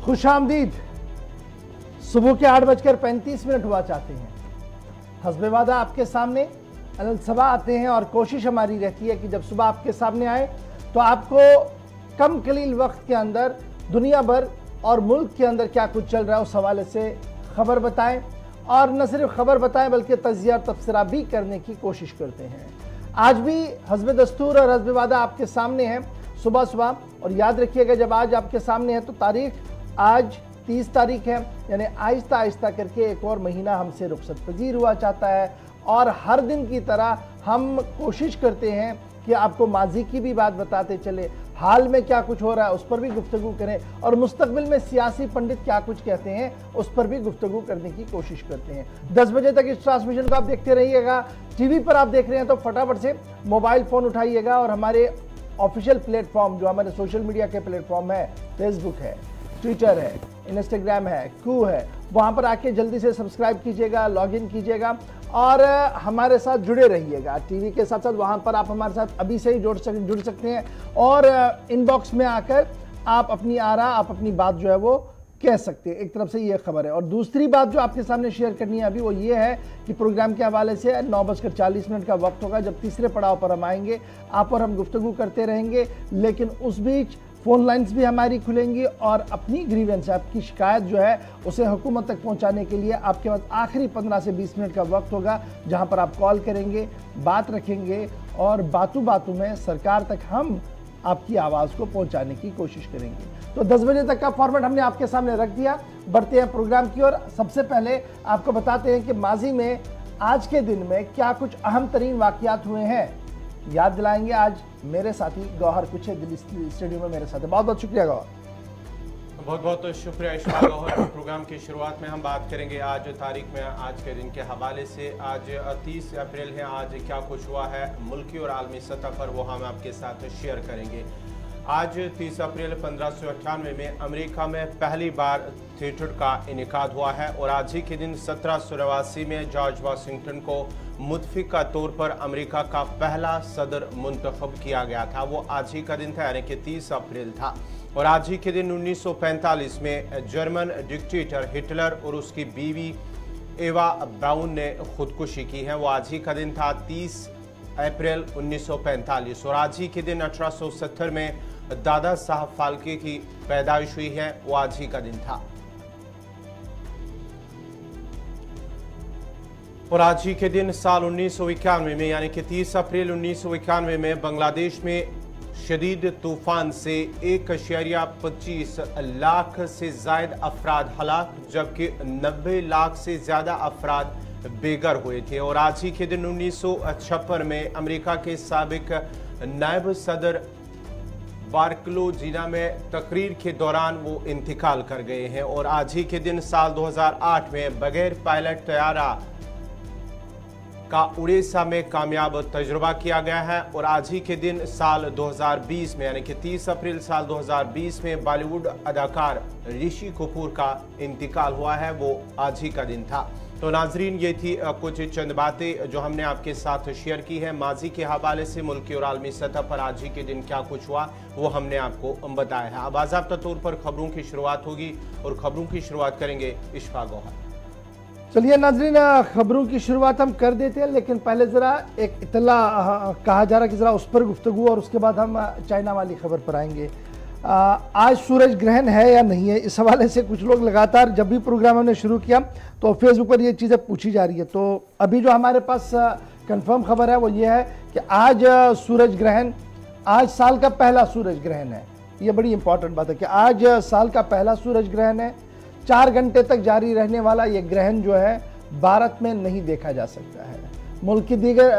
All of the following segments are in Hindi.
खुशामदीद। सुबह के 8:35 हुआ चाहते हैं। हस्बे वादा आपके सामने अलसबा आते हैं और कोशिश हमारी रहती है कि जब सुबह आपके सामने आए तो आपको कम कलील वक्त के अंदर दुनिया भर और मुल्क के अंदर क्या कुछ चल रहा है उस हवाले से खबर बताएं, और न सिर्फ खबर बताएं बल्कि तज्जिया और तबसरा भी करने की कोशिश करते हैं। आज भी हस्बे दस्तूर और हस्बे वादा आपके सामने है सुबह सुबह। और याद रखिएगा, जब आज आपके सामने है तो तारीख आज 30 तारीख है, यानी आहिस्ता आहिस्ता करके एक और महीना हमसे रुखसत पजीर हुआ चाहता है। और हर दिन की तरह हम कोशिश करते हैं कि आपको माजी की भी बात बताते चले, हाल में क्या कुछ हो रहा है उस पर भी गुफ्तगू करें, और मुस्तकबिल में सियासी पंडित क्या कुछ कहते हैं उस पर भी गुफ्तगू करने की कोशिश करते हैं। 10 बजे तक इस ट्रांसमिशन को आप देखते रहिएगा। टीवी पर आप देख रहे हैं तो फटाफट से मोबाइल फ़ोन उठाइएगा और हमारे ऑफिशियल प्लेटफॉर्म जो हमारे सोशल मीडिया के प्लेटफॉर्म है, फेसबुक है, ट्विटर है, इंस्टाग्राम है, कू है, वहाँ पर आके जल्दी से सब्सक्राइब कीजिएगा, लॉगिन कीजिएगा और हमारे साथ जुड़े रहिएगा। टीवी के साथ साथ वहाँ पर आप हमारे साथ अभी से ही जुड़ सकते हैं और इनबॉक्स में आकर आप अपनी आरा, आप अपनी बात जो है वो कह सकते हैं। एक तरफ से ये खबर है, और दूसरी बात जो आपके सामने शेयर करनी है अभी वो ये है कि प्रोग्राम के हवाले से 9:40 का वक्त होगा जब तीसरे पड़ाव पर हम आएंगे। आप और हम गुफ्तगू करते रहेंगे, लेकिन उस बीच फ़ोन लाइन्स भी हमारी खुलेंगी और अपनी ग्रीवेंस, आपकी शिकायत जो है उसे हुकूमत तक पहुंचाने के लिए आपके पास आखिरी 15 से 20 मिनट का वक्त होगा, जहां पर आप कॉल करेंगे, बात रखेंगे और बातों बातों में सरकार तक हम आपकी आवाज़ को पहुंचाने की कोशिश करेंगे। तो 10 बजे तक का फॉर्मेट हमने आपके सामने रख दिया। बढ़ते हैं प्रोग्राम की ओर। सबसे पहले आपको बताते हैं कि माजी में आज के दिन में क्या कुछ अहम तरीन वाक़यात हुए हैं। याद दिलाएंगे आज मेरे साथी गौहर कुछ दिल्ली स्टूडियो में मेरे साथ है। बहुत बहुत शुक्रिया गौहर। बहुत बहुत शुक्रिया इशफाक गौहर। प्रोग्राम की शुरुआत में हम बात करेंगे आज तारीख में, आज के दिन के हवाले से। आज 30 अप्रैल है। आज क्या कुछ हुआ है मुल्की और आलमी सतह पर वो हम आपके साथ शेयर करेंगे। आज 30 अप्रैल 1598 में अमेरिका में पहली बार थिएटर का इनेकाद हुआ है, और आज ही के दिन 1789 में जॉर्ज वाशिंगटन को मुतफिका तौर पर अमेरिका का पहला सदर मुंतखब किया गया था। वो आज ही का दिन था, यानी कि 30 अप्रैल था। और आज ही के दिन 1945 में जर्मन डिक्टेटर हिटलर और उसकी बीवी एवा ब्राउन ने खुदकुशी की है। वो आज ही का दिन था, 30 अप्रैल 1945। और आज ही के दिन 1870 में दादा साहब फाल्के की पैदाइश हुई है। वो आज ही का दिन था। और आज ही के दिन साल 1991 में, यानी कि 30 अप्रैल 1991 में बांग्लादेश में शदीद तूफान से 1.25 लाख से जायद अफराद हलाक, जबकि 90 लाख से ज़्यादा अफराद बेघर हुए थे। और आज ही के दिन 1956 में अमेरिका के साबिक नायब सदर बार्कलो जिना में तकरीर के दौरान वो इंतकाल कर गए हैं। और आज ही के दिन साल 2008 में बगैर पायलट तैयारा का उड़ीसा में कामयाब तजुर्बा किया गया है। और आज ही के दिन साल 2020 में, यानी कि 30 अप्रैल साल 2020 में बॉलीवुड अदाकार ऋषि कपूर का इंतकाल हुआ है। वो आज ही का दिन था। तो नाजरीन, ये थी कुछ चंद बातें जो हमने आपके साथ शेयर की है माजी के हवाले से। मुल्की और आलमी सतह पर आज ही के दिन क्या कुछ हुआ वो हमने आपको बताया है। अब बाज़ाब्ता तौर पर खबरों की शुरुआत होगी और खबरों की शुरुआत करेंगे इशफाक गौहर। चलिए नाजरीन, खबरों की शुरुआत हम कर देते हैं, लेकिन पहले ज़रा एक इतला कहा जा रहा है कि ज़रा उस पर गुफ्तगू, और उसके बाद हम चाइना वाली खबर पर आएंगे। आज सूरज ग्रहण है या नहीं है, इस हवाले से कुछ लोग लगातार जब भी प्रोग्राम हमने शुरू किया तो फेसबुक पर ये चीज़ें पूछी जा रही है। तो अभी जो हमारे पास कंफर्म खबर है वो ये है कि आज सूरज ग्रहण, आज साल का पहला सूरज ग्रहण है। ये बड़ी इंपॉर्टेंट बात है कि आज साल का पहला सूरज ग्रहण है। 4 घंटे तक जारी रहने वाला ये ग्रहण जो है भारत में नहीं देखा जा सकता है। मुल्क की दीगर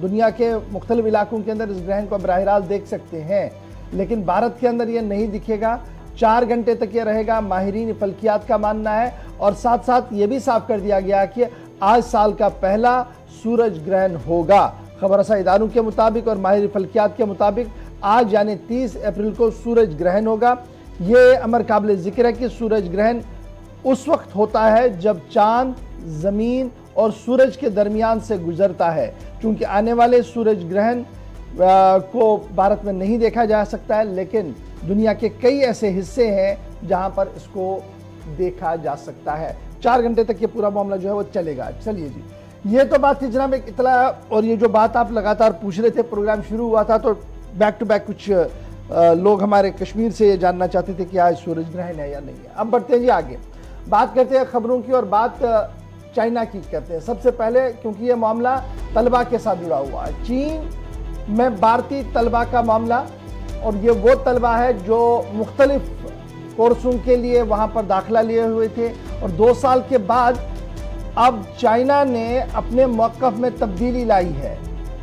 दुनिया के मुख्तलिफ इलाकों के अंदर इस ग्रहण को बराह रास्त देख सकते हैं, लेकिन भारत के अंदर ये नहीं दिखेगा। 4 घंटे तक ये रहेगा, माहिरीन फल्कियात का मानना है। और साथ साथ ये भी साफ कर दिया गया कि आज साल का पहला सूरज ग्रहण होगा। खबर रसा इदारों के मुताबिक और माहिर फल्कियात के मुताबिक आज यानी 30 अप्रैल को सूरज ग्रहण होगा। ये अमर काबिल जिक्र है कि सूरज ग्रहण उस वक्त होता है जब चांद, ज़मीन और सूरज के दरमियान से गुजरता है। क्योंकि आने वाले सूरज ग्रहण को भारत में नहीं देखा जा सकता है, लेकिन दुनिया के कई ऐसे हिस्से हैं जहां पर इसको देखा जा सकता है। 4 घंटे तक ये पूरा मामला जो है वो चलेगा। चलिए जी, ये तो बात थी जनाब एक इतला। और ये जो बात आप लगातार पूछ रहे थे, प्रोग्राम शुरू हुआ था तो बैक टू बैक कुछ लोग हमारे कश्मीर से ये जानना चाहते थे कि आज सूरज ग्रहण है या नहीं है। अब बढ़ते हैं जी आगे, बात करते हैं खबरों की और बात चाइना की करते हैं। सबसे पहले, क्योंकि ये मामला तलबा के साथ जुड़ा हुआ है, चीन में भारतीय तलबा का मामला, और ये वो तलबा है जो मुख्तलिफ कोर्सों के लिए वहाँ पर दाखिला लिए हुए थे, और 2 साल के बाद अब चाइना ने अपने मौक़िफ़ में तब्दीली लाई है।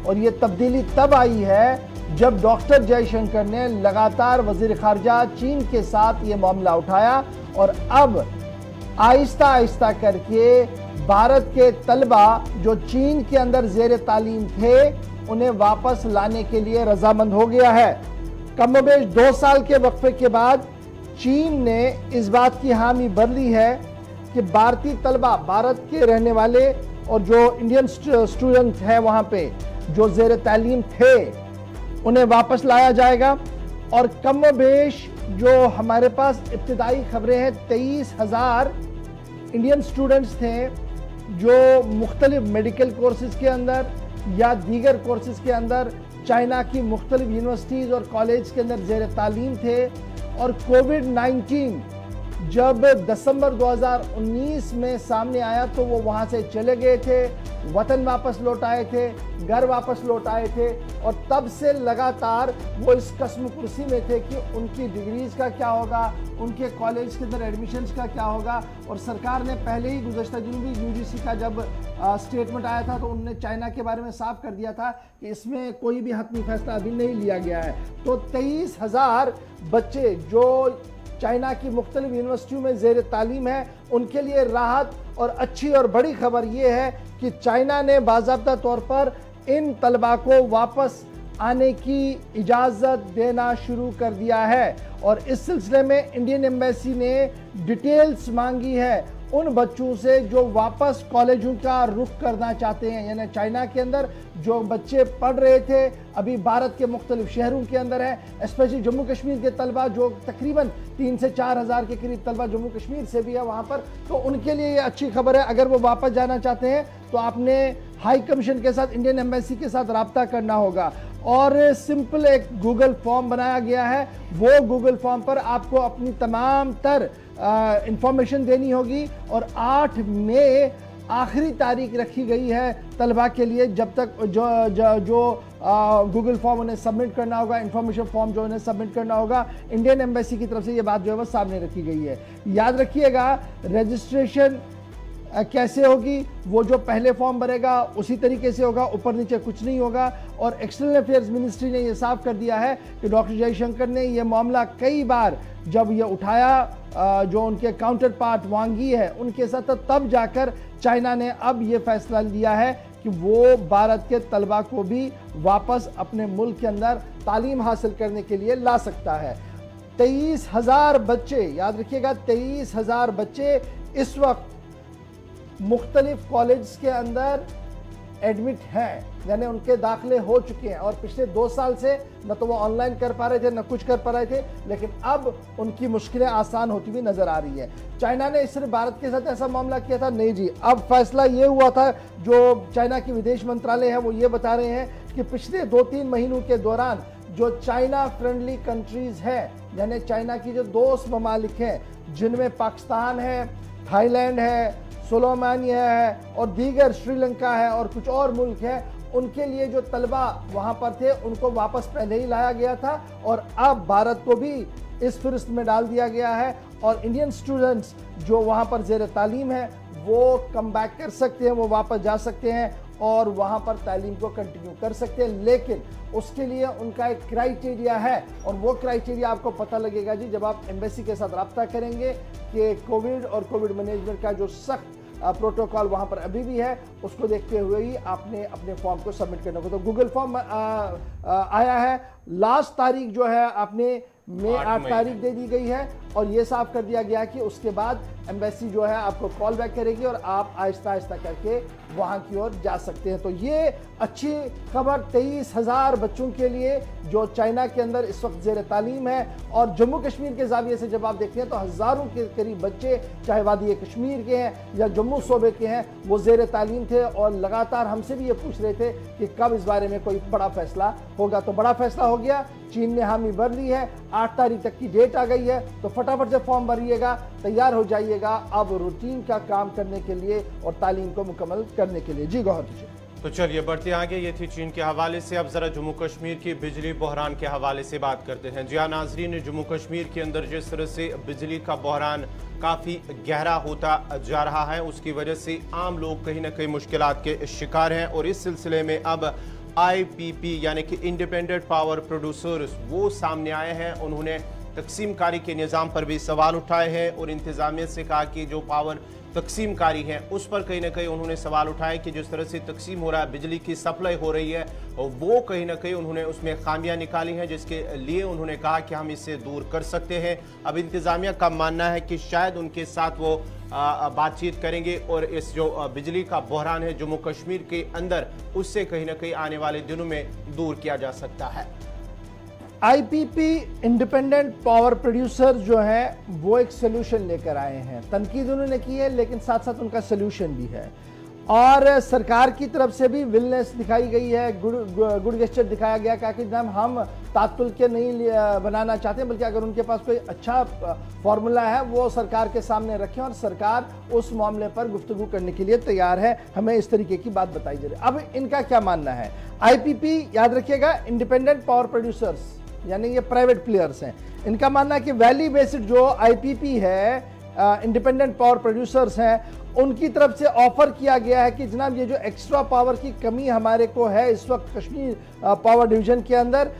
और ये तब्दीली तब आई है जब डॉक्टर जयशंकर ने लगातार वज़ीर ख़ारजा चीन के साथ ये मामला उठाया, और अब आहिस्ता आहिस्ता करके भारत के तलबा जो चीन के अंदर ज़ेर तालीम थे उन्हें वापस लाने के लिए रजामंद हो गया है। कमोबेश 2 साल के वक्फे के बाद चीन ने इस बात की हामी भर ली है कि भारतीय तलबा, भारत के रहने वाले और जो इंडियन स्टूडेंट हैं वहाँ पे जो ज़ेर तालीम थे उन्हें वापस लाया जाएगा। और कमोबेश जो हमारे पास इब्तिदाई खबरें हैं, 23,000 इंडियन स्टूडेंट्स थे जो मुख्तलिफ मेडिकल कोर्सेज के अंदर या दीगर कोर्सेज के अंदर चाइना की मुख्तलिफ यूनिवर्सिटीज़ और कॉलेज के अंदर ज़ेर तालीम थे। और कोविड-19 जब दिसंबर 2019 में सामने आया तो वो वहाँ से चले गए थे, वतन वापस लौट आए थे, घर वापस लौट आए थे, और तब से लगातार वो इस कस्म कुर्सी में थे कि उनकी डिग्रीज़ का क्या होगा, उनके कॉलेज के अंदर एडमिशन्स का क्या होगा। और सरकार ने पहले ही गुज़श्ता दिनों भी यूजीसी का जब स्टेटमेंट आया था तो उन्होंने चाइना के बारे में साफ कर दिया था कि इसमें कोई भी हतमी फैसला अभी नहीं लिया गया है। तो 23,000 बच्चे जो चाइना की मुख्तलिफ यूनिवर्सिटियों में ज़ेर तालीम है उनके लिए राहत और अच्छी और बड़ी खबर यह है कि चाइना ने बाज़ाब्ता तौर पर इन तलबा को वापस आने की इजाज़त देना शुरू कर दिया है। और इस सिलसिले में इंडियन एम्बेसी ने डिटेल्स मांगी है उन बच्चों से जो वापस कॉलेजों का रुख करना चाहते हैं, यानी चाइना के अंदर जो बच्चे पढ़ रहे थे अभी भारत के मुख्तलिफ शहरों के अंदर हैं, स्पेशली जम्मू कश्मीर के तलबा जो तकरीबन 3 से 4 हज़ार के करीब तलबा जम्मू कश्मीर से भी है वहाँ पर, तो उनके लिए ये अच्छी खबर है। अगर वो वापस जाना चाहते हैं तो आपने हाई कमीशन के साथ, इंडियन एम्बेसी के साथ रब्ता करना होगा। और सिंपल एक गूगल फॉर्म बनाया गया है, वो गूगल फॉर्म पर आपको अपनी तमाम तर इंफॉर्मेशन देनी होगी। और 8 मई आखिरी तारीख रखी गई है तलबा के लिए, जब तक जो गूगल फॉर्म उन्हें सबमिट करना होगा, इंफॉर्मेशन फॉर्म जो उन्हें सबमिट करना होगा, इंडियन एम्बेसी की तरफ से ये बात जो है वो सामने रखी गई है। याद रखिएगा, रजिस्ट्रेशन कैसे होगी, वो जो पहले फॉर्म भरेगा उसी तरीके से होगा, ऊपर नीचे कुछ नहीं होगा। और एक्सटर्नल अफेयर्स मिनिस्ट्री ने ये साफ कर दिया है कि डॉक्टर जयशंकर ने ये मामला कई बार जब ये उठाया जो उनके काउंटर पार्ट वांगी है उनके साथ, तो तब जाकर चाइना ने अब ये फैसला लिया है कि वो भारत के तलबा को भी वापस अपने मुल्क के अंदर तालीम हासिल करने के लिए ला सकता है। 23,000 बच्चे, याद रखिएगा 23,000 बच्चे इस वक्त मुख्तलिफ कॉलेज के अंदर एडमिट हैं, यानी उनके दाखिले हो चुके हैं। और पिछले 2 साल से न तो वो ऑनलाइन कर पा रहे थे न कुछ कर पा रहे थे, लेकिन अब उनकी मुश्किलें आसान होती हुई नजर आ रही है। चाइना ने सिर्फ भारत के साथ ऐसा मामला किया था नहीं जी, अब फैसला ये हुआ था, जो चाइना की विदेश मंत्रालय है वो ये बता रहे हैं कि पिछले 2-3 महीनों के दौरान जो चाइना फ्रेंडली कंट्रीज हैं, यानी चाइना की जो दोस्त ममालिक हैं जिनमें पाकिस्तान है, थाईलैंड है, सोलोमानिया है और दीगर श्रीलंका है और कुछ और मुल्क हैं, उनके लिए जो तलबा वहाँ पर थे उनको वापस पहले ही लाया गया था। और अब भारत को भी इस फहरिस्त में डाल दिया गया है। और इंडियन स्टूडेंट्स जो वहाँ पर ज़ेर तालीम है वो कम बैक कर सकते हैं, वो वापस जा सकते हैं और वहाँ पर तालीम को कंटिन्यू कर सकते हैं। लेकिन उसके लिए उनका एक क्राइटेरिया है, और वो क्राइटेरिया आपको पता लगेगा जी जब आप एम्बेसी के साथ रब्ता करेंगे कि कोविड और कोविड मैनेजमेंट का जो सख्त प्रोटोकॉल वहाँ पर अभी भी है, उसको देखते हुए ही आपने अपने फॉर्म को सबमिट करना होगा। तो गूगल फॉर्म आया है, लास्ट तारीख जो है आपने मई 8 तारीख दे दी गई है। और ये साफ कर दिया गया कि उसके बाद एम्बेसी जो है आपको कॉल बैक करेगी और आप आहिस्ता आहिस्ता करके वहां की ओर जा सकते हैं। तो ये अच्छी खबर 23,000 बच्चों के लिए जो चाइना के अंदर इस वक्त ज़ेर तालीम है। और जम्मू कश्मीर के जाविये से जब आप देखते हैं तो हज़ारों के करीब बच्चे, चाहे वादी कश्मीर के हैं या जम्मू सूबे के हैं, वो ज़ेर तालीम थे और लगातार हमसे भी ये पूछ रहे थे कि कब इस बारे में कोई बड़ा फैसला होगा। तो बड़ा फैसला हो गया, चीन ने हामी भर ली है, 8 तारीख तक की डेट आ गई है। तो फटाफट से फॉर्म भरिएगा, तैयार हो जाइएगा अब रूटीन का काम करने के लिए और तालीम को मुकम्मल करने के लिए। जी गौहर जी। तो चलिए बढ़ते आगे। ये थी चीन के हवाले से। अब जरा जम्मू कश्मीर की बिजली बहरान के हवाले से बात करते हैं। जी हाँ नाजरीन, जम्मू कश्मीर के अंदर जिस तरह से बिजली का बहरान काफ़ी गहरा होता जा रहा है, उसकी वजह से आम लोग कहीं ना कहीं मुश्किलात के शिकार हैं। और इस सिलसिले में अब IPP यानी कि इंडिपेंडेंट पावर प्रोड्यूसर्स वो सामने आए हैं। उन्होंने तकसीम कारी के निज़ाम पर भी सवाल उठाए हैं और इंतज़ामिया से कहा कि जो पावर तकसीम कारी है उस पर कहीं ना कहीं उन्होंने सवाल उठाए कि जिस तरह से तकसीम हो रहा है, बिजली की सप्लाई हो रही है, वो कहीं ना कहीं उन्होंने उसमें खामियां निकाली हैं, जिसके लिए उन्होंने कहा कि हम इससे दूर कर सकते हैं। अब इंतज़ामिया का मानना है कि शायद उनके साथ वो बातचीत करेंगे और इस जो बिजली का बहरान है जम्मू कश्मीर के अंदर, उससे कहीं ना कहीं आने वाले दिनों में दूर किया जा सकता है। IPP इंडिपेंडेंट पावर प्रोड्यूसर जो है वो एक सोल्यूशन लेकर आए हैं। तनकीद उन्होंने की है लेकिन साथ साथ उनका सोल्यूशन भी है और सरकार की तरफ से भी विलनेस दिखाई गई है, गुड गेस्चर दिखाया गया। कहा कि जनाब हम तात्तुल के नहीं बनाना चाहते, बल्कि अगर उनके पास कोई अच्छा फार्मूला है वो सरकार के सामने रखें और सरकार उस मामले पर गुफ्तगू करने के लिए तैयार है। हमें इस तरीके की बात बताई जा रही है। अब इनका क्या मानना है? IPP याद रखिएगा, इंडिपेंडेंट पावर प्रोड्यूसर्स यानी ये प्राइवेट प्लेयर्स हैं। इनका मानना है कि वैली बेस्ड जो IPP है, इंडिपेंडेंट पावर प्रोड्यूसर्स हैं, उनकी तरफ से ऑफर किया गया है कि जनाब ये जो एक्स्ट्रा पावर की कमी हमारे को है इस वक्त कश्मीर पावर डिवीजन के अंदर,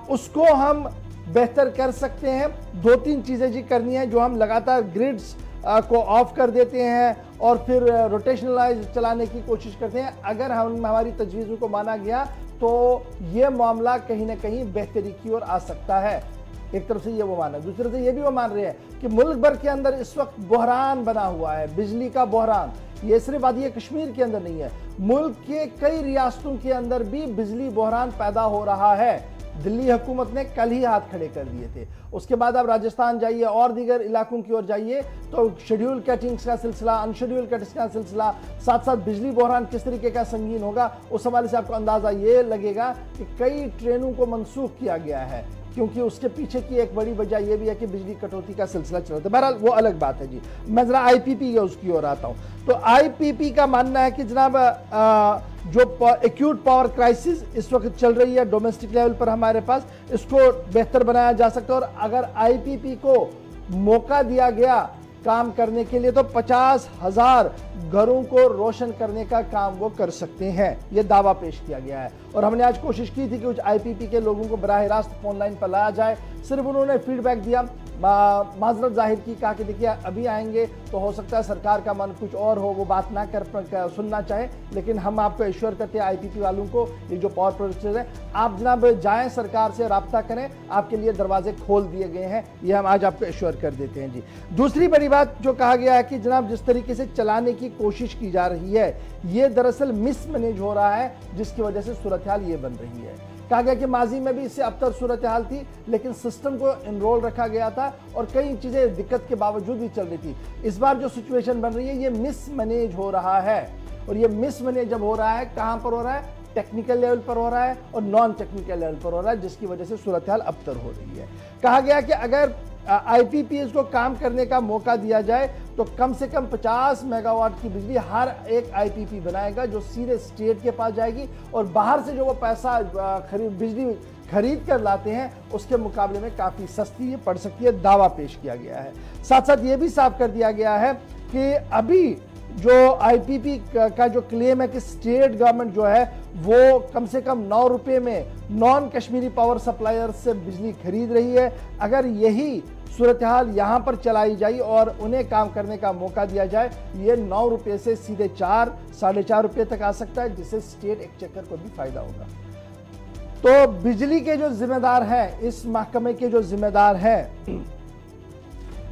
उसको हम बेहतर कर सकते हैं। 2-3 चीज़ें जी करनी है, जो हम लगातार ग्रिड्स को ऑफ कर देते हैं और फिर रोटेशनलाइज चलाने की कोशिश करते हैं। अगर हम हमारी तजवीज़ों को माना गया तो ये मामला कहीं ना कहीं बेहतरी की ओर आ सकता है। एक तरफ से ये वो मान है, दूसरी तरफ से ये भी वो मान रहे हैं कि मुल्क भर के अंदर इस वक्त बहरान बना हुआ है, बिजली का बहरान। ये सिर्फ वादी कश्मीर के अंदर नहीं है, मुल्क के कई रियासतों के अंदर भी बिजली बहरान पैदा हो रहा है। दिल्ली हुकूमत ने कल ही हाथ खड़े कर दिए थे। उसके बाद आप राजस्थान जाइए और दीगर इलाकों की ओर जाइए तो शेड्यूल कटिंग्स का सिलसिला, अनशेड्यूल कटिंग्स का सिलसिला, साथ साथ बिजली बहरान किस तरीके का संगीन होगा, उस हवाले से आपको अंदाजा ये लगेगा कि कई ट्रेनों को मनसूख किया गया है, क्योंकि उसके पीछे की एक बड़ी वजह यह भी है कि बिजली कटौती का सिलसिला चल रहा था। बहरहाल वो अलग बात है जी। मैं जरा IPP या उसकी ओर आता हूं। तो IPP का मानना है कि जनाब जो एक्यूट पावर क्राइसिस इस वक्त चल रही है डोमेस्टिक लेवल पर हमारे पास, इसको बेहतर बनाया जा सकता है। और अगर IPP को मौका दिया गया काम करने के लिए तो 50,000 घरों को रोशन करने का काम वो कर सकते हैं, ये दावा पेश किया गया है। और हमने आज कोशिश की थी कि कुछ IPP के लोगों को बराह रास्त फोन लाइन पर लाया जाए, सिर्फ उन्होंने फीडबैक दिया, माजरत जाहिर की, कहा कि देखिए अभी आएंगे तो हो सकता है सरकार का मन कुछ और हो, वो बात ना कर सुनना चाहे, लेकिन हम आपको एश्योर करते हैं IPP वालों को, ये जो पावर प्रोड्यूसर्स है, आप जनाब जाएं सरकार से रब्ता करें, आपके लिए दरवाजे खोल दिए गए हैं, ये हम आज आपको एश्योर कर देते हैं जी। दूसरी बड़ी बात जो कहा गया है कि जनाब जिस तरीके से चलाने की कोशिश की जा रही है ये दरअसल मिसमैनेज हो रहा है, जिसकी वजह से सूरत हाल ये बन रही है। कहा गया कि माजी में भी इससे अबतर सूरत हाल थी, लेकिन सिस्टम को एनरोल रखा गया था और कई चीज़ें दिक्कत के बावजूद भी चल रही थी। इस बार जो सिचुएशन बन रही है ये मिसमैनेज हो रहा है, और ये मिसमैनेज जब हो रहा है कहाँ पर हो रहा है? टेक्निकल लेवल पर हो रहा है और नॉन टेक्निकल लेवल पर हो रहा है, जिसकी वजह से सूरत हाल अबतर हो रही है। कहा गया कि अगर IPP को काम करने का मौका दिया जाए तो कम से कम 50 मेगावाट की बिजली हर एक IPP बनाएगा, जो सीधे स्टेट के पास जाएगी, और बाहर से जो वो पैसा बिजली खरीद कर लाते हैं उसके मुकाबले में काफ़ी सस्ती पड़ सकती है, दावा पेश किया गया है। साथ साथ ये भी साफ कर दिया गया है कि अभी जो IPP का जो क्लेम है कि स्टेट गवर्नमेंट जो है वो कम से कम 9 रुपये में नॉन कश्मीरी पावर सप्लायर से बिजली खरीद रही है। अगर यही सूरत हाल यहाँ पर चलाई जाए और उन्हें काम करने का मौका दिया जाए, ये 9 रुपये से सीधे 4-4.5 रुपये तक आ सकता है, जिससे स्टेट एक्सचेकर को भी फायदा होगा। तो बिजली के जो जिम्मेदार हैं, इस महकमे के जो जिम्मेदार हैं,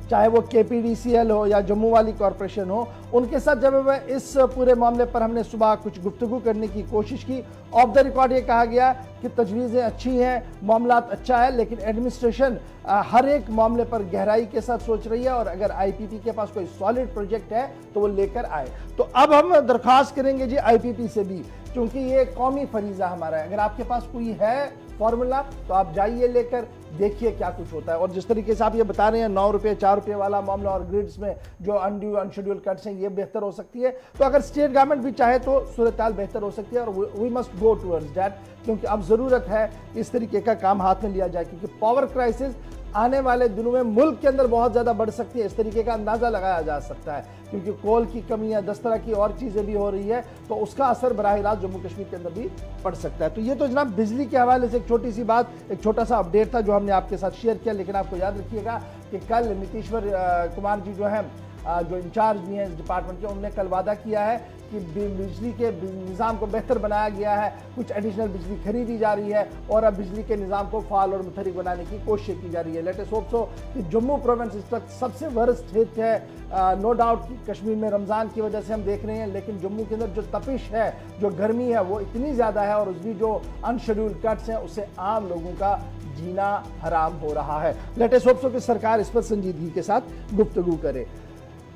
चाहे वो KPDCL हो या जम्मू वाली कॉरपोरेशन हो, उनके साथ जब मैं इस पूरे मामले पर हमने सुबह कुछ गुफ्तगू करने की कोशिश की। ऑफ द रिकॉर्ड ये कहा गया कि तजवीज़ें अच्छी हैं, मामला अच्छा है, लेकिन एडमिनिस्ट्रेशन हर एक मामले पर गहराई के साथ सोच रही है और अगर IPP के पास कोई सॉलिड प्रोजेक्ट है तो वो लेकर आए। तो अब हम दरख्वास्त करेंगे जी IPP से भी, क्योंकि ये कौमी फरीजा हमारा है। अगर आपके पास कोई है फॉर्मूला तो आप जाइए लेकर, देखिए क्या कुछ होता है। और जिस तरीके से आप ये बता रहे हैं 9 रुपये 4 रुपये वाला मामला और ग्रिड्स में जो अनड्यू अनशेड्यूल कट्स हैं, ये बेहतर हो सकती है। तो अगर स्टेट गवर्नमेंट भी चाहे तो सूरत हाल बेहतर हो सकती है और we must go towards that, क्योंकि अब ज़रूरत है इस तरीके का काम हाथ में लिया जाए, क्योंकि पावर क्राइसिस आने वाले दिनों में मुल्क के अंदर बहुत ज़्यादा बढ़ सकती है। इस तरीके का अंदाज़ा लगाया जा सकता है, क्योंकि कोल की कमी या 10 तरह की और चीज़ें भी हो रही है, तो उसका असर बराह रास्त जम्मू कश्मीर के अंदर भी पड़ सकता है। तो ये तो जनाब बिजली के हवाले से एक छोटी सी बात, एक छोटा सा अपडेट था जो हमने आपके साथ शेयर किया। लेकिन आपको याद रखिएगा कि कल नीतीश्वर कुमार जी जो हैं, जो इंचार्ज भी हैं इस डिपार्टमेंट के, उन्होंने कल वादा किया है कि बिजली के निज़ाम को बेहतर बनाया गया है, कुछ एडिशनल बिजली खरीदी जा रही है और अब बिजली के निज़ाम को फाल और मुतहरिक बनाने की कोशिश की जा रही है। लेटेस्ट होप सो कि जम्मू प्रोविंस इस वक्त सबसे वर्स्ट हिट है। नो डाउट कि कश्मीर में रमज़ान की वजह से हम देख रहे हैं, लेकिन जम्मू के अंदर जो तपिश है, जो गर्मी है, वो इतनी ज़्यादा है और उसकी जो अनशेड्यूल कट्स हैं उससे आम लोगों का जीना हराम हो रहा है। लेटेस्ट होप सो कि सरकार इस पर संजीदगी के साथ गुफ्तगू करे।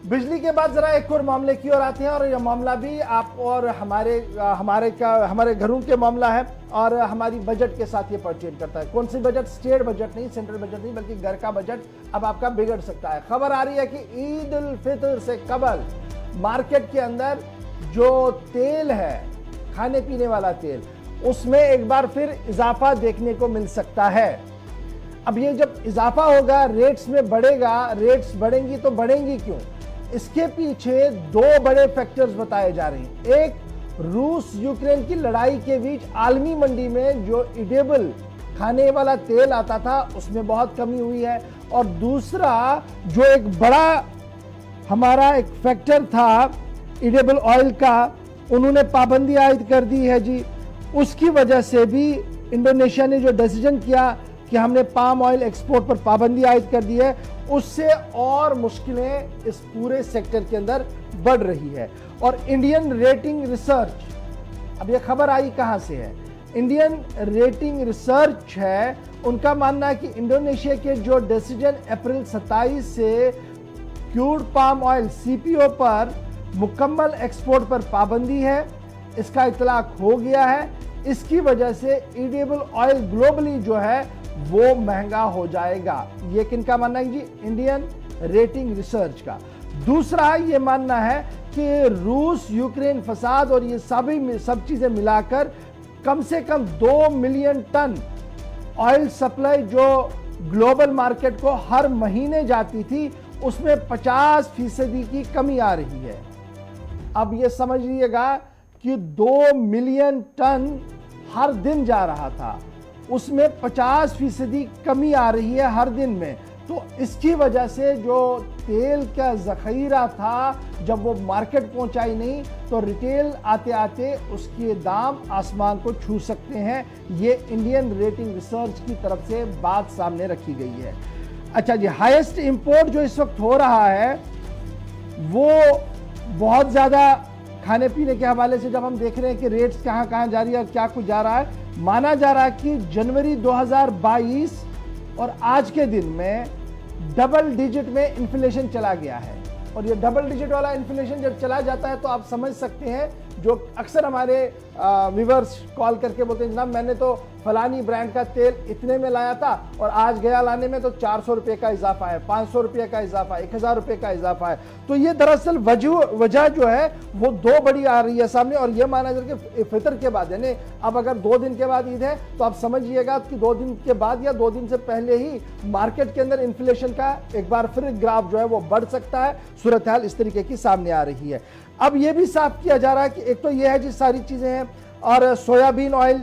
बिजली के बाद जरा एक और मामले की ओर आते हैं और यह मामला भी आप और हमारे घरों के मामला है और हमारी बजट के साथ ये परटेन करता है। कौन सी बजट? स्टेट बजट नहीं, सेंट्रल बजट नहीं, बल्कि घर का बजट अब आपका बिगड़ सकता है। खबर आ रही है कि ईद उल फितर से कबल मार्केट के अंदर जो तेल है, खाने पीने वाला तेल, उसमें एक बार फिर इजाफा देखने को मिल सकता है। अब ये जब इजाफा होगा, रेट्स में बढ़ेगा, रेट्स बढ़ेंगी तो बढ़ेंगी क्यों? इसके पीछे दो बड़े फैक्टर्स बताए जा रहे हैं। एक, रूस यूक्रेन की लड़ाई के बीच आलमी मंडी में जो इडेबल खाने वाला तेल आता था उसमें बहुत कमी हुई है, और दूसरा जो एक बड़ा हमारा एक फैक्टर था इडेबल ऑयल का, उन्होंने पाबंदी आयद कर दी है जी। उसकी वजह से भी इंडोनेशिया ने जो डिसीजन किया कि हमने पाम ऑयल एक्सपोर्ट पर पाबंदी आयद कर दी है, उससे और मुश्किलें इस पूरे सेक्टर के अंदर बढ़ रही है। और इंडियन रेटिंग रिसर्च, अब ये खबर आई कहां से है? इंडियन रेटिंग रिसर्च है, उनका मानना है कि इंडोनेशिया के जो डिसीजन अप्रैल 27 से क्रूड पाम ऑयल CPO पर मुकम्मल एक्सपोर्ट पर पाबंदी है, इसका इतलाक हो गया है। इसकी वजह से एडिबल ऑयल ग्लोबली जो है वो महंगा हो जाएगा। ये किनका मानना है जी? इंडियन रेटिंग रिसर्च का। दूसरा ये मानना है कि रूस यूक्रेन फसाद और ये सब चीजें मिलाकर कम से कम 2 मिलियन टन ऑयल सप्लाई जो ग्लोबल मार्केट को हर महीने जाती थी, उसमें 50% की कमी आ रही है। अब ये समझ लीजिएगा कि 2 मिलियन टन हर दिन जा रहा था, उसमें 50% कमी आ रही है हर दिन में। तो इसकी वजह से जो तेल का ज़ख़ीरा था, जब वो मार्केट पहुंचाई नहीं तो रिटेल आते आते उसके दाम आसमान को छू सकते हैं। ये इंडियन रेटिंग रिसर्च की तरफ से बात सामने रखी गई है। अच्छा जी, हाईएस्ट इंपोर्ट जो इस वक्त हो रहा है वो बहुत ज़्यादा खाने पीने के हवाले से जब हम देख रहे हैं कि रेट्स कहाँ कहाँ जा रही है और क्या कुछ जा रहा है, माना जा रहा है कि जनवरी 2022 और आज के दिन में डबल डिजिट में इन्फ्लेशन चला गया है। और ये डबल डिजिट वाला इन्फ्लेशन जब चला जाता है तो आप समझ सकते हैं, जो अक्सर हमारे व्यूअर्स कॉल करके बोलते हैं जनाब मैंने तो फलानी ब्रांड का तेल इतने में लाया था और आज गया लाने में तो 400 रुपये का इजाफा है, 500 रुपये का इजाफा है, 1000 रुपये का इजाफा है। तो ये दरअसल वजह जो है वो दो बड़ी आ रही है सामने। और ये माना जाए कि फितर के बाद, यानी अब अगर 2 दिन के बाद ईद है तो आप समझिएगा कि 2 दिन के बाद या 2 दिन से पहले ही मार्केट के अंदर इन्फ्लेशन का एक बार फिर ग्राफ जो है वो बढ़ सकता है। सूरत हाल इस तरीके की सामने आ रही है। अब ये भी साफ किया जा रहा है कि एक तो ये है जी सारी चीज़ें हैं, और सोयाबीन ऑयल,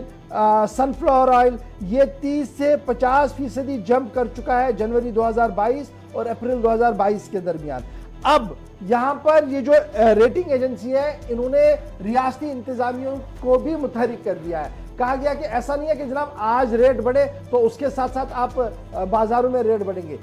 सनफ्लावर ऑयल, ये 30 से 50% जंप कर चुका है जनवरी 2022 और अप्रैल 2022 के दरमियान। अब यहाँ पर ये जो रेटिंग एजेंसी है, इन्होंने रियासती इंतजामियों को भी मुतहरिक कर दिया है। कहा गया कि ऐसा नहीं है कि जनाब आज रेट बढ़े तो उसके साथ साथ आप बाजारों में रेट बढ़ेंगे।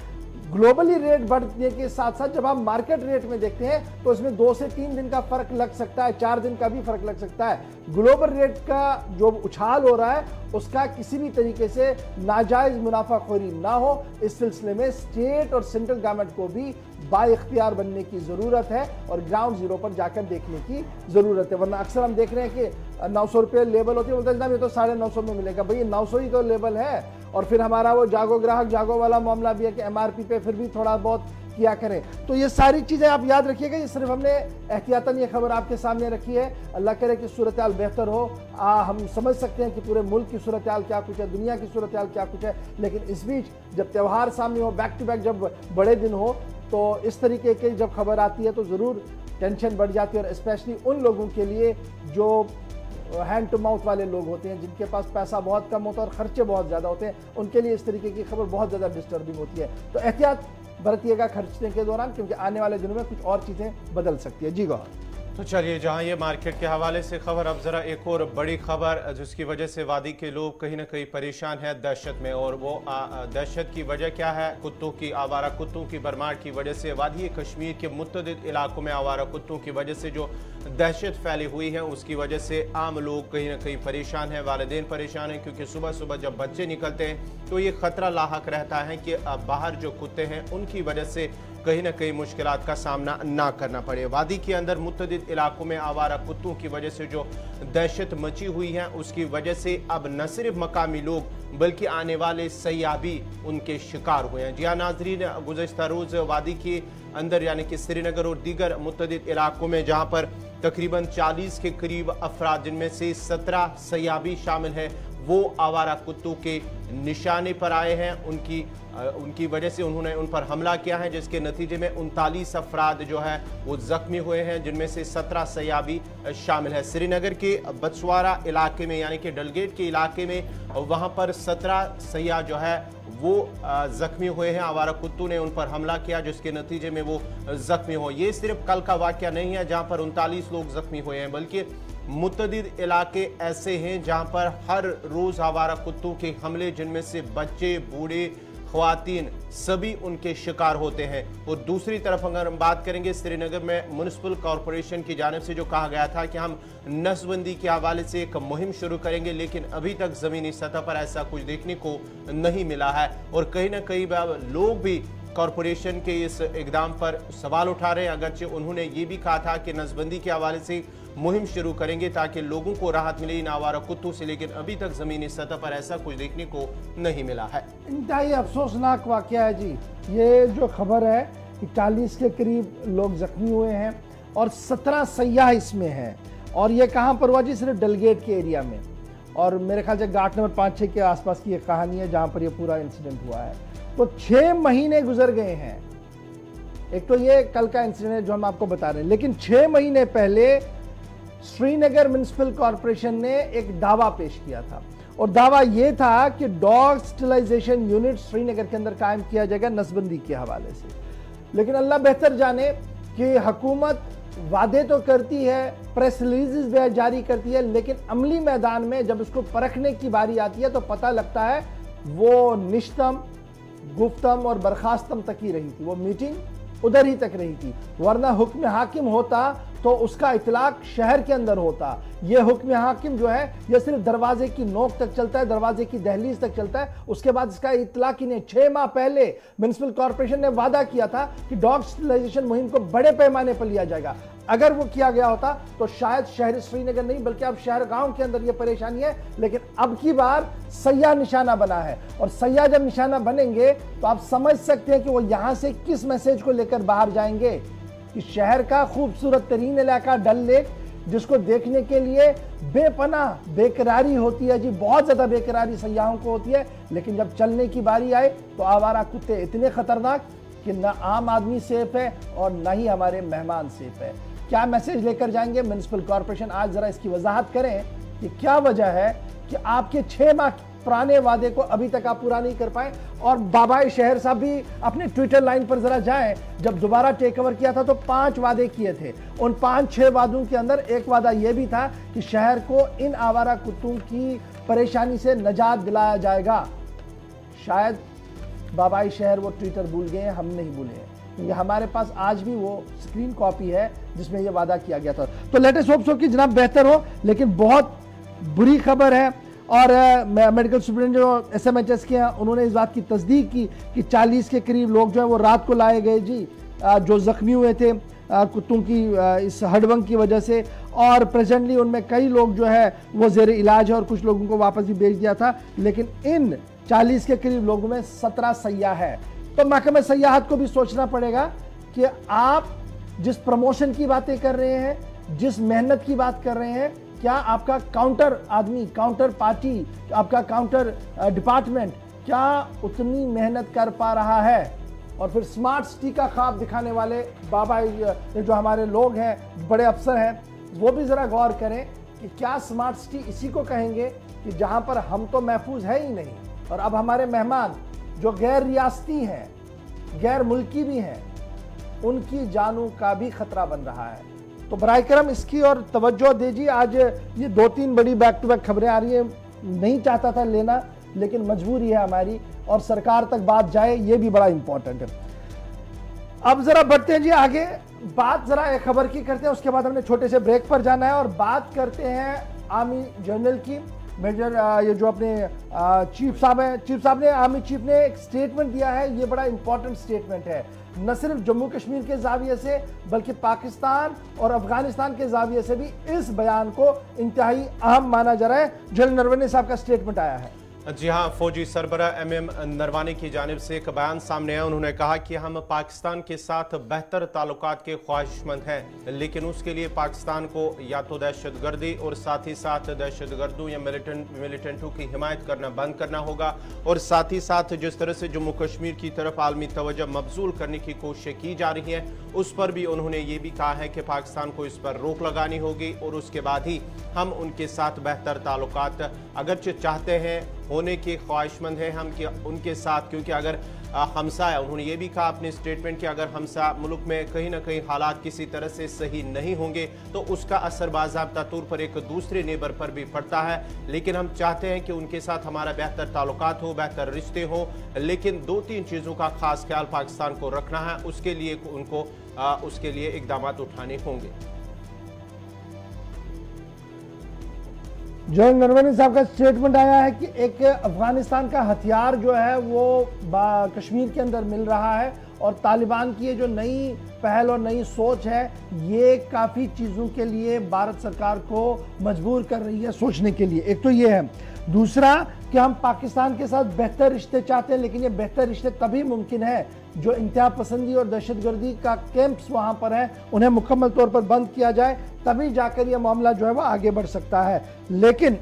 ग्लोबली रेट बढ़ने के साथ साथ जब आप मार्केट रेट में देखते हैं तो इसमें 2 से 3 दिन का फर्क लग सकता है, 4 दिन का भी फर्क लग सकता है। ग्लोबल रेट का जो उछाल हो रहा है उसका किसी भी तरीके से नाजायज मुनाफाखोरी ना हो, इस सिलसिले में स्टेट और सेंट्रल गवर्नमेंट को भी बाइख्तियार बनने की जरूरत है और ग्राउंड जीरो पर जाकर देखने की जरूरत है। वरना अक्सर हम देख रहे हैं कि 900 रुपये लेबल होती है, बोलते हैं ये तो 950 में मिलेगा। भाई 900 ही तो लेबल है। और फिर हमारा वो जागो ग्राहक जागो वाला मामला भी है कि एमआरपी पे फिर भी थोड़ा बहुत किया करें। तो ये सारी चीजें आप याद रखिएगा। ये सिर्फ हमने एहतियातन ये खबर आपके सामने रखी है। अल्लाह करे कि सूरत हाल बेहतर हो। हम समझ सकते हैं कि पूरे मुल्क की सूरत हाल क्या कुछ है, दुनिया की सूरत हाल क्या कुछ है, लेकिन इस बीच जब त्यौहार सामने हो, बैक टू बैक जब बड़े दिन हो, तो इस तरीके की जब खबर आती है तो ज़रूर टेंशन बढ़ जाती है। और स्पेशली उन लोगों के लिए जो हैंड टू माउथ वाले लोग होते हैं, जिनके पास पैसा बहुत कम होता है और खर्चे बहुत ज़्यादा होते हैं, उनके लिए इस तरीके की खबर बहुत ज़्यादा डिस्टर्बिंग होती है। तो एहतियात बरतिएगा खर्चने के दौरान, क्योंकि आने वाले दिनों में कुछ और चीज़ें बदल सकती है। जी गौर। तो चलिए, जहां ये मार्केट के हवाले से खबर, अब जरा एक और बड़ी खबर जिसकी वजह से वादी के लोग कहीं ना कहीं परेशान हैं दहशत में। और वो दहशत की वजह क्या है? कुत्तों की, आवारा कुत्तों की भरमार की वजह से वादी कश्मीर के मुतअद्दिद इलाकों में आवारा कुत्तों की वजह से जो दहशत फैली हुई है, उसकी वजह से आम लोग कहीं ना कहीं परेशान हैं, वालिदैन परेशान हैं, क्योंकि सुबह सुबह जब बच्चे निकलते हैं तो ये खतरा लाहक रहता है कि बाहर जो कुत्ते हैं उनकी वजह से कहीं ना कहीं मुश्किलात का सामना ना करना पड़े। वादी के अंदर मुतअद्दिद इलाकों में आवारा कुत्तों की वजह से जो दहशत मची हुई है, उसकी वजह से अब न सिर्फ मकामी लोग बल्कि आने वाले सयाह भी उनके शिकार हुए हैं। जी हाँ नाजरीन, गुज़श्ता रोज़ वादी के अंदर यानी कि श्रीनगर और दीगर मुतअद्दिद इलाकों में जहाँ पर तकरीबन 40 के करीब अफराद, जिनमें से 17 सयाह भी शामिल हैं, वो आवारा कुत्तों के निशाने पर आए हैं। उनकी वजह से उन्होंने उन पर हमला किया है, जिसके नतीजे में 39 अफराद जो है वो जख्मी हुए हैं, जिनमें से 17 सयाह भी शामिल है। श्रीनगर के बछवाड़ा इलाके में यानी कि डलगेट के इलाके में वहाँ पर 17 सयाह जो है वो जख्मी हुए हैं। आवारा कुत्तों ने उन पर हमला किया, जिसके नतीजे में वो जख्मी हो। ये सिर्फ कल का वाकया नहीं है जहाँ पर 39 लोग जख्मी हुए हैं, बल्कि मुतअद्दिद इलाके ऐसे हैं जहां पर हर रोज आवारा कुत्तों के हमले, जिनमें से बच्चे, बूढ़े, ख्वातीन सभी उनके शिकार होते हैं। और दूसरी तरफ अगर हम बात करेंगे, श्रीनगर में म्युनिसिपल कॉरपोरेशन की जानिब से जो कहा गया था कि हम नसबंदी के हवाले से एक मुहिम शुरू करेंगे, लेकिन अभी तक जमीनी सतह पर ऐसा कुछ देखने को नहीं मिला है। और कहीं ना कहीं लोग भी कॉरपोरेशन के इस इकदाम पर सवाल उठा रहे हैं, अगरचे उन्होंने ये भी कहा था कि नसबंदी के हवाले से मुहिम शुरू करेंगे ताकि लोगों को राहत मिले इन आवारा कुत्तों से, लेकिन अभी तक जमीनी सतह पर ऐसा कुछ देखने को नहीं मिला है। इंतहाई अफसोसनाक वाकया है जी। ये जो खबर है कि 40 के करीब लोग जख्मी हुए हैं और 17 सयाह इसमें हैं। और ये कहाँ पर हुआ जी? सिर्फ डलगेट के एरिया में। और मेरे ख्याल से घाट नंबर 5-6 के आसपास की एक कहानी है जहाँ पर यह पूरा इंसिडेंट हुआ है। तो 6 महीने गुजर गए हैं। एक तो ये कल का इंसिडेंट जो हम आपको बता रहे हैं, लेकिन 6 महीने पहले श्रीनगर म्युनिसिपल कॉरपोरेशन ने एक दावा पेश किया था। और दावा यह था कि डॉग स्टरलाइजेशन यूनिट श्रीनगर के अंदर कायम किया जाएगा नसबंदी के हवाले से। लेकिन अल्लाह बेहतर जाने कि हुकूमत वादे तो करती है, प्रेस रिलीजेस जारी करती है, लेकिन अमली मैदान में जब उसको परखने की बारी आती है तो पता लगता है वो निश्तम, गुफ्तम और बर्खास्तम तक ही रही थी। वो मीटिंग उधर ही तक रही थी, वरना हुक्म हाकिम होता तो उसका इतलाक शहर के अंदर होता। यह हुक्म हाकिम जो है यह सिर्फ दरवाजे की नोक तक चलता है, दरवाजे की दहलीज तक चलता है, उसके बाद इसका इतलाक ही नहीं। 6 माह पहले म्युनिसिपल कॉरपोरेशन ने वादा किया था कि डॉग स्टरलाइजेशन मुहिम को बड़े पैमाने पर लिया जाएगा। अगर वो किया गया होता तो शायद शहर श्रीनगर नहीं बल्कि अब शहर गांव के अंदर ये परेशानी है। लेकिन अब की बार सयाह निशाना बना है, और सयाह जब निशाना बनेंगे तो आप समझ सकते हैं कि वो यहां से किस मैसेज को लेकर बाहर जाएंगे कि शहर का खूबसूरत तरीन इलाका डल लेक, जिसको देखने के लिए बेपनाह बेकरारी होती है जी, बहुत ज्यादा बेकरारी सयाहों को होती है, लेकिन जब चलने की बारी आए तो आवारा कुत्ते इतने खतरनाक कि ना आम आदमी सेफ है और ना ही हमारे मेहमान सेफ है। क्या मैसेज लेकर जाएंगे म्युनिसिपल कॉरपोरेशन? आज जरा इसकी वजाहत करें कि क्या वजह है कि आपके 6 माह पुराने वादे को अभी तक आप पूरा नहीं कर पाए। और बाबाए शहर साहब भी अपने ट्विटर लाइन पर जरा जाएं, जब दोबारा टेक ओवर किया था तो 5 वादे किए थे। उन 5-6 वादों के अंदर एक वादा यह भी था कि शहर को इन आवारा कुत्तों की परेशानी से निजात दिलाया जाएगा। शायद बाबाई शहर वो ट्विटर भूल गए हैं, हम नहीं भूले हैं, क्योंकि हमारे पास आज भी वो स्क्रीन कॉपी है जिसमें ये वादा किया गया था। तो लेटेस्ट होप सो कि जनाब बेहतर हो, लेकिन बहुत बुरी खबर है। और मेडिकल सुप्रिटेंडेंट जो SMHS के हैं उन्होंने इस बात की तस्दीक की कि 40 के करीब लोग जो है वो रात को लाए गए जी, जो जख्मी हुए थे कुत्तों की इस हड़बंग की वजह से, और प्रेजेंटली उनमें कई लोग जो है वो जेर इलाज है और कुछ लोगों को वापस भी भेज दिया था। लेकिन इन 40 के करीब लोगों में 17 सयाह है। तो महकमे सयाहत को भी सोचना पड़ेगा कि आप जिस प्रमोशन की बातें कर रहे हैं, जिस मेहनत की बात कर रहे हैं, क्या आपका काउंटर आदमी, काउंटर पार्टी, आपका काउंटर डिपार्टमेंट क्या उतनी मेहनत कर पा रहा है? और फिर स्मार्ट सिटी का ख्वाब दिखाने वाले बाबा जो हमारे लोग हैं, बड़े अफसर हैं, वो भी ज़रा गौर करें कि क्या स्मार्ट सिटी इसी को कहेंगे कि जहां पर हम तो महफूज है ही नहीं, और अब हमारे मेहमान जो गैर रियासती हैं, गैर मुल्की भी हैं, उनकी जानों का भी खतरा बन रहा है। तो बराए करम इसकी और तवज्जो दीजिए। आज ये 2-3 बड़ी बैक टू बैक खबरें आ रही है, नहीं चाहता था लेना, लेकिन मजबूरी है हमारी, और सरकार तक बात जाए ये भी बड़ा इंपॉर्टेंट है। अब जरा बढ़ते हैं जी आगे, बात जरा एक खबर की करते हैं, उसके बाद हमने छोटे से ब्रेक पर जाना है और बात करते हैं आर्मी जनरल की। मेजर ये जो अपने चीफ साहब हैं, चीफ साहब ने, आर्मी चीफ ने एक स्टेटमेंट दिया है, ये बड़ा इंपॉर्टेंट स्टेटमेंट है, न सिर्फ जम्मू कश्मीर के जाविये से बल्कि पाकिस्तान और अफगानिस्तान के जाविये से भी इस बयान को इंतहाई अहम माना जा रहा है। जनरल नरवणे साहब का स्टेटमेंट आया है। जी हाँ, फौजी सरबरा MM नरवानी की जानिब से एक बयान सामने आया। उन्होंने कहा कि हम पाकिस्तान के साथ बेहतर ताल्लुकात के ख्वाहिशमंद हैं, लेकिन उसके लिए पाकिस्तान को या तो दहशतगर्दी और साथ ही साथ दहशतगर्दों या मिलिटेंटों की हिमायत करना बंद करना होगा, और साथ ही साथ जिस तरह से जम्मू कश्मीर की तरफ आलमी तवज्जो मबजूल करने की कोशिश की जा रही है, उस पर भी उन्होंने ये भी कहा है कि पाकिस्तान को इस पर रोक लगानी होगी, और उसके बाद ही हम उनके साथ बेहतर ताल्लुकात अगरचे चाहते हैं, होने के ख्वाहिशमंद हैं हम कि उनके साथ, क्योंकि अगर हमसा है, उन्होंने ये भी कहा अपने स्टेटमेंट कि अगर हमसा मुल्क में कहीं ना कहीं हालात किसी तरह से सही नहीं होंगे तो उसका असर बाज़ाब्ता तौर पर एक दूसरे नेबर पर भी पड़ता है, लेकिन हम चाहते हैं कि उनके साथ हमारा बेहतर ताल्लुकात हो, बेहतर रिश्ते हो, लेकिन 2-3 चीज़ों का खास ख्याल पाकिस्तान को रखना है, उसके लिए उनको उसके लिए इकदाम उठाने होंगे। जनरल नरवणे साहब का स्टेटमेंट आया है कि एक अफगानिस्तान का हथियार जो है वो कश्मीर के अंदर मिल रहा है, और तालिबान की ये जो नई पहल और नई सोच है, ये काफ़ी चीज़ों के लिए भारत सरकार को मजबूर कर रही है सोचने के लिए। एक तो ये है, दूसरा कि हम पाकिस्तान के साथ बेहतर रिश्ते चाहते हैं, लेकिन ये बेहतर रिश्ते तभी मुमकिन है जो इंतहा पसंदी और दहशतगर्दी का कैंप्स वहाँ पर है उन्हें मुकम्मल तौर पर बंद किया जाए, तभी जाकर यह मामला जो है वो आगे बढ़ सकता है। लेकिन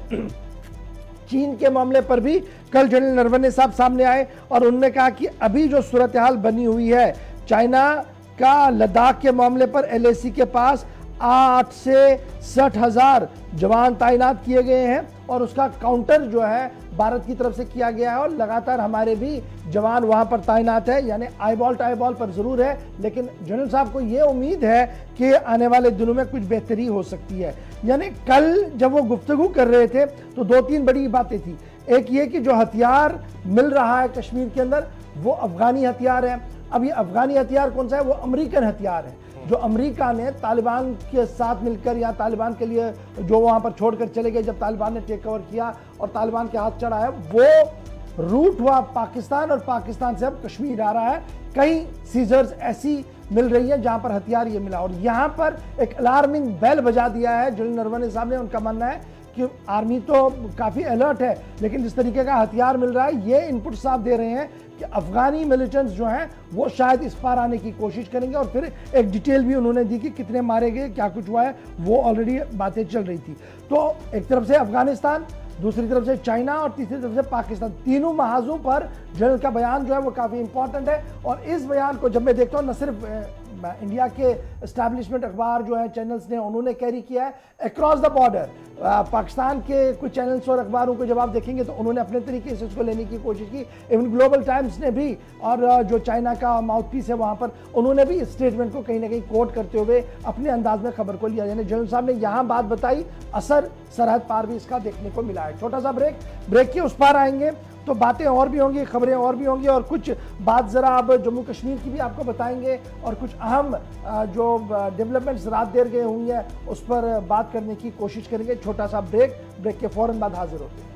चीन के मामले पर भी कल जनरल नरवणे साहब सामने आए और उन्होंने कहा कि अभी जो सूरत हाल बनी हुई है, चाइना का लद्दाख के मामले पर LAC के पास 8 से 60 हज़ार जवान तैनात किए गए हैं, और उसका काउंटर जो है भारत की तरफ से किया गया है, और लगातार हमारे भी जवान वहां पर तैनात है, यानी आईबॉल टू आईबॉल पर जरूर है, लेकिन जनरल साहब को ये उम्मीद है कि आने वाले दिनों में कुछ बेहतरी हो सकती है। यानी कल जब वो गुफ्तगू कर रहे थे तो 2-3 बड़ी बातें थी। एक ये कि जो हथियार मिल रहा है कश्मीर के अंदर वो अफगानी हथियार है। अब ये अफगानी हथियार कौन सा है? वो अमेरिकन हथियार है, जो अमेरिका ने तालिबान के साथ मिलकर या तालिबान के लिए जो वहाँ पर छोड़कर चले गए जब तालिबान ने टेक ओवर किया और तालिबान के हाथ चढ़ा है, वो रूट हुआ पाकिस्तान, और पाकिस्तान से अब कश्मीर आ रहा है। कई सीजर्स ऐसी मिल रही है जहां पर हथियार ये मिला, और यहां पर एक अलार्मिंग बेल बजा दिया है जनरल नरवणे साहब ने। उनका मानना है कि आर्मी तो काफ़ी अलर्ट है, लेकिन जिस तरीके का हथियार मिल रहा है, ये इनपुट साफ दे रहे हैं कि अफगानी मिलिटेंट्स जो हैं वो शायद इस पार आने की कोशिश करेंगे। और फिर एक डिटेल भी उन्होंने दी कि कितने मारे गए, क्या कुछ हुआ है, वो ऑलरेडी बातें चल रही थी। तो एक तरफ से अफगानिस्तान, दूसरी तरफ से चाइना और तीसरी तरफ से पाकिस्तान, तीनों महाजों पर जनरल का बयान जो है वो काफ़ी इंपॉर्टेंट है। और इस बयान को जब मैं देखता हूँ, न सिर्फ इंडिया के एस्टैब्लिशमेंट अखबार जो है, चैनल्स ने, उन्होंने कैरी किया है, अक्रॉस द बॉर्डर पाकिस्तान के कुछ चैनल्स और अखबारों को जब आप देखेंगे तो उन्होंने अपने तरीके से उसको लेने की कोशिश की। इवन ग्लोबल टाइम्स ने भी, और जो चाइना का माउथपीस है वहाँ पर, उन्होंने भी इस स्टेटमेंट को कहीं ना कहीं कोट करते हुए अपने अंदाज में खबर को लिया। यानी जनरल साहब ने यहाँ बात बताई, असर सरहद पार भी इसका देखने को मिला है। छोटा सा ब्रेक के उस पार आएंगे तो बातें और भी होंगी, खबरें और भी होंगी, और कुछ बात ज़रा अब जम्मू कश्मीर की भी आपको बताएंगे, और कुछ अहम जो डेवलपमेंट्स रात देर गए हुई हैं उस पर बात करने की कोशिश करेंगे। छोटा सा ब्रेक के फौरन बाद हाजिर होते हैं।